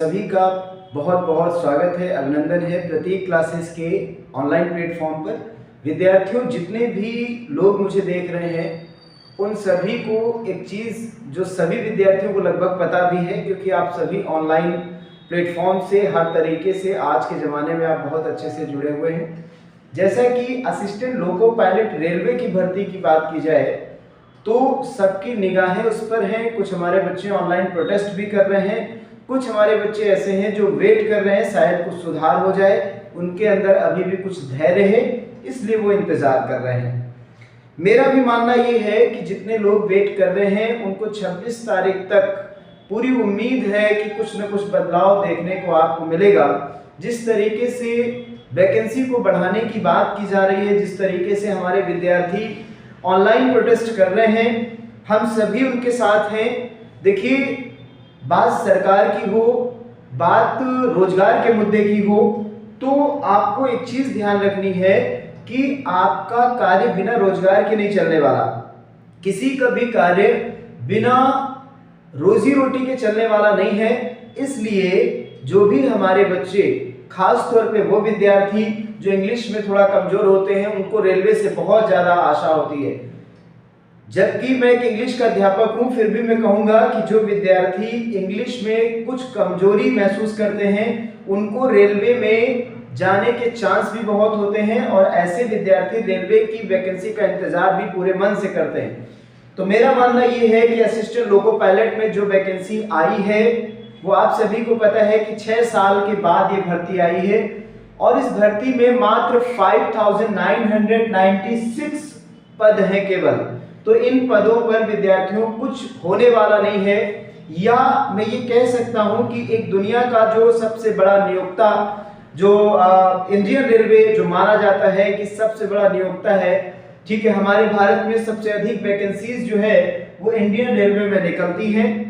सभी का बहुत बहुत स्वागत है, अभिनंदन है प्रतीक क्लासेस के ऑनलाइन प्लेटफॉर्म पर। विद्यार्थियों, जितने भी लोग मुझे देख रहे हैं उन सभी को एक चीज़ जो सभी विद्यार्थियों को लगभग पता भी है, क्योंकि आप सभी ऑनलाइन प्लेटफॉर्म से हर तरीके से आज के ज़माने में आप बहुत अच्छे से जुड़े हुए हैं। जैसा कि असिस्टेंट लोको पायलट रेलवे की भर्ती की बात की जाए तो सबकी निगाहें उस पर हैं। कुछ हमारे बच्चे ऑनलाइन प्रोटेस्ट भी कर रहे हैं, कुछ हमारे बच्चे ऐसे हैं जो वेट कर रहे हैं शायद कुछ सुधार हो जाए, उनके अंदर अभी भी कुछ धैर्य है, इसलिए वो इंतज़ार कर रहे हैं। मेरा भी मानना ये है कि जितने लोग वेट कर रहे हैं उनको 26 तारीख तक पूरी उम्मीद है कि कुछ न कुछ बदलाव देखने को आपको मिलेगा। जिस तरीके से वैकेंसी को बढ़ाने की बात की जा रही है, जिस तरीके से हमारे विद्यार्थी ऑनलाइन प्रोटेस्ट कर रहे हैं, हम सभी उनके साथ हैं। देखिए, बात सरकार की हो, बात रोजगार के मुद्दे की हो, तो आपको एक चीज ध्यान रखनी है कि आपका कार्य बिना रोजगार के नहीं चलने वाला। किसी का भी कार्य बिना रोजी रोटी के चलने वाला नहीं है। इसलिए जो भी हमारे बच्चे, खास तौर पे वो विद्यार्थी जो इंग्लिश में थोड़ा कमजोर होते हैं, उनको रेलवे से बहुत ज्यादा आशा होती है। जबकि मैं एक इंग्लिश का अध्यापक हूं, फिर भी मैं कहूंगा कि जो विद्यार्थी इंग्लिश में कुछ कमजोरी महसूस करते हैं उनको रेलवे में जाने के चांस भी बहुत होते हैं, और ऐसे विद्यार्थी रेलवे की वैकेंसी का इंतजार भी पूरे मन से करते हैं। तो मेरा मानना ये है कि असिस्टेंट लोको पायलट में जो वैकेंसी आई है वो आप सभी को पता है कि 6 साल के बाद ये भर्ती आई है, और इस भर्ती में मात्र 5996 पद हैं केवल। तो इन पदों पर विद्यार्थियों कुछ होने वाला नहीं है, या मैं ये कह सकता हूं कि एक दुनिया का जो सबसे बड़ा नियोक्ता, जो इंडियन रेलवे जो माना जाता है कि सबसे बड़ा नियोक्ता है, ठीक है, हमारे भारत में सबसे अधिक वैकेंसीज जो है वो इंडियन रेलवे में निकलती हैं।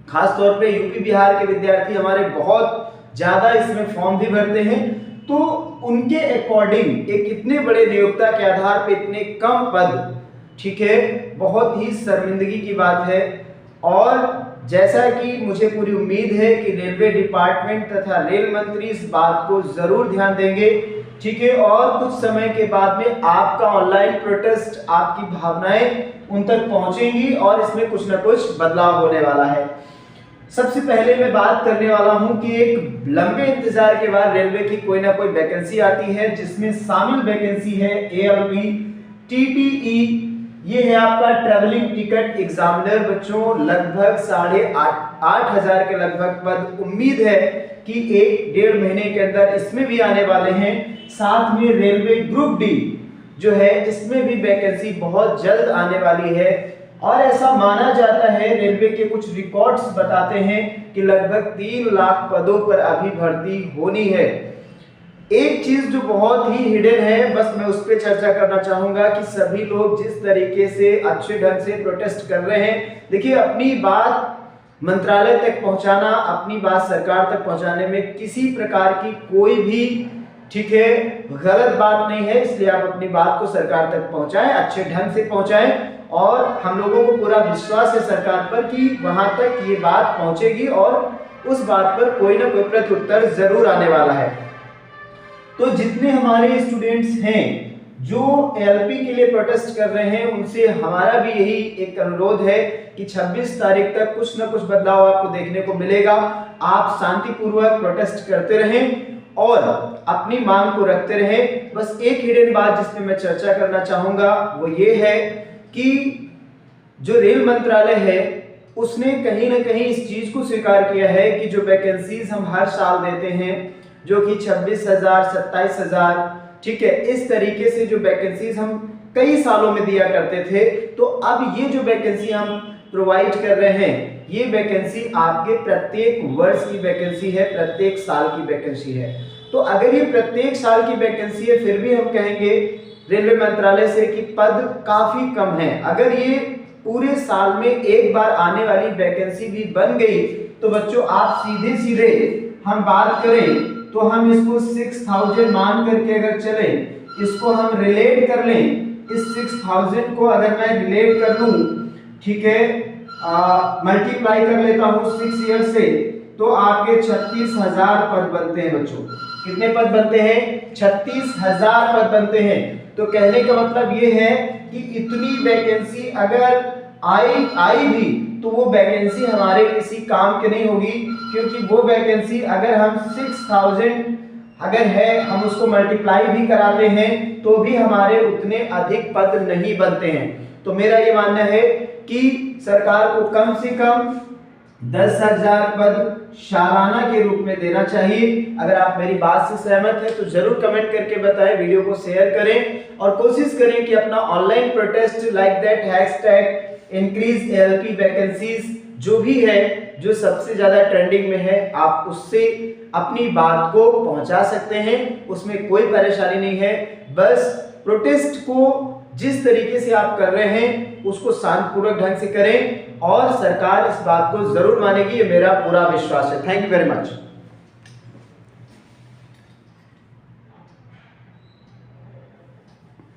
खास तौर पे यूपी बिहार के विद्यार्थी हमारे बहुत ज्यादा इसमें फॉर्म भी भरते हैं। तो उनके अकॉर्डिंग एक इतने बड़े नियोक्ता के आधार पे इतने कम पद, ठीक है, बहुत ही शर्मिंदगी की बात है। और जैसा कि मुझे पूरी उम्मीद है कि रेलवे डिपार्टमेंट तथा रेल मंत्री इस बात को जरूर ध्यान देंगे, ठीक है, और कुछ समय के बाद में आपका ऑनलाइन प्रोटेस्ट, आपकी भावनाएं उन तक पहुंचेंगी और इसमें कुछ न कुछ बदलाव होने वाला है। सबसे पहले मैं बात करने वाला हूं कि एक लंबे इंतजार के बाद रेलवे की कोई ना कोई वैकेंसी आती है, जिसमें शामिल वैकेंसी है ALP TTE। ये है आपका ट्रैवलिंग टिकट एग्जामिनर। बच्चों, लगभग 8,500 के लगभग पद उम्मीद है कि 1-1.5 महीने के अंदर इसमें भी आने वाले हैं। साथ में रेलवे ग्रुप डी जो है, इसमें भी वैकेंसी बहुत जल्द आने वाली है, और ऐसा माना जाता है, रेलवे के कुछ रिकॉर्ड्स बताते हैं कि लगभग 3 लाख पदों पर अभी भर्ती होनी है। एक चीज जो बहुत ही हिडन है, बस मैं उस पर चर्चा करना चाहूंगा कि सभी लोग जिस तरीके से अच्छे ढंग से प्रोटेस्ट कर रहे हैं, देखिए, अपनी बात मंत्रालय तक पहुंचाना, अपनी बात सरकार तक पहुंचाने में किसी प्रकार की कोई भी, ठीक है, गलत बात नहीं है। इसलिए आप अपनी बात को सरकार तक पहुंचाएं, अच्छे ढंग से पहुंचाएं, और हम लोगों को पूरा विश्वास है सरकार पर कि वहां तक ये बात पहुंचेगी और उस बात पर कोई ना कोई प्रत्युत्तर जरूर आने वाला है। तो जितने हमारे स्टूडेंट्स हैं जो ALP के लिए प्रोटेस्ट कर रहे हैं, उनसे हमारा भी यही एक अनुरोध है कि 26 तारीख तक कुछ ना कुछ बदलाव आपको देखने को मिलेगा। आप शांतिपूर्वक प्रोटेस्ट करते रहें और अपनी मांग को रखते रहें। बस एक हिडन बात जिस पे मैं चर्चा करना चाहूंगा वो ये है कि जो रेल मंत्रालय है उसने कहीं ना कहीं इस चीज को स्वीकार किया है कि जो वैकेंसीज हम हर साल देते हैं, जो कि 26,000, 27,000, ठीक है, इस तरीके से जो वैकेंसीज हम कई सालों में दिया करते थे, तो अब ये जो वैकेंसी हम प्रोवाइड कर रहे हैं, ये वैकेंसी आपके प्रत्येक वर्ष की वैकेंसी है, प्रत्येक साल की वैकेंसी है। तो अगर ये प्रत्येक साल की वैकेंसी है, फिर भी हम कहेंगे रेलवे मंत्रालय से कि पद काफी कम है। अगर ये पूरे साल में एक बार आने वाली वैकेंसी भी बन गई, तो बच्चों, आप सीधे सीधे हम बात करें तो हम इसको 6,000 मान करके अगर चले, इसको हम रिलेट कर लें, इस 6,000 को अगर मैं रिलेट कर लूं, ठीक है, मल्टीप्लाई कर लेता हूं 6 ईयर से, तो आपके 36,000 पद बनते हैं बच्चों। कितने पद बनते हैं? 36,000 पद बनते हैं। तो कहने का मतलब ये है कि इतनी वैकेंसी अगर आई भी तो वो वैकेंसी हमारे किसी काम के नहीं होगी, क्योंकि वो वैकेंसी अगर हम 6,000 अगर है, हम उसको मल्टीप्लाई भी कराते हैं तो भी हमारे उतने अधिक पद नहीं बनते हैं। तो मेरा ये मानना है कि सरकार को कम से कम 10,000 पद सालाना के रूप में देना चाहिए। अगर आप मेरी बात से सहमत हैं तो जरूर कमेंट करके बताएं, वीडियो को शेयर करें और कोशिश करें कि अपना online protest like that hashtag increase ALP vacancies जो भी है, जो सबसे ज्यादा ट्रेंडिंग में है, आप उससे अपनी बात को पहुंचा सकते हैं। उसमें कोई परेशानी नहीं है। बस प्रोटेस्ट को जिस तरीके से आप कर रहे हैं उसको शांतिपूर्वक ढंग से करें और सरकार इस बात को जरूर मानेगी, ये मेरा पूरा विश्वास है। Thank you very much.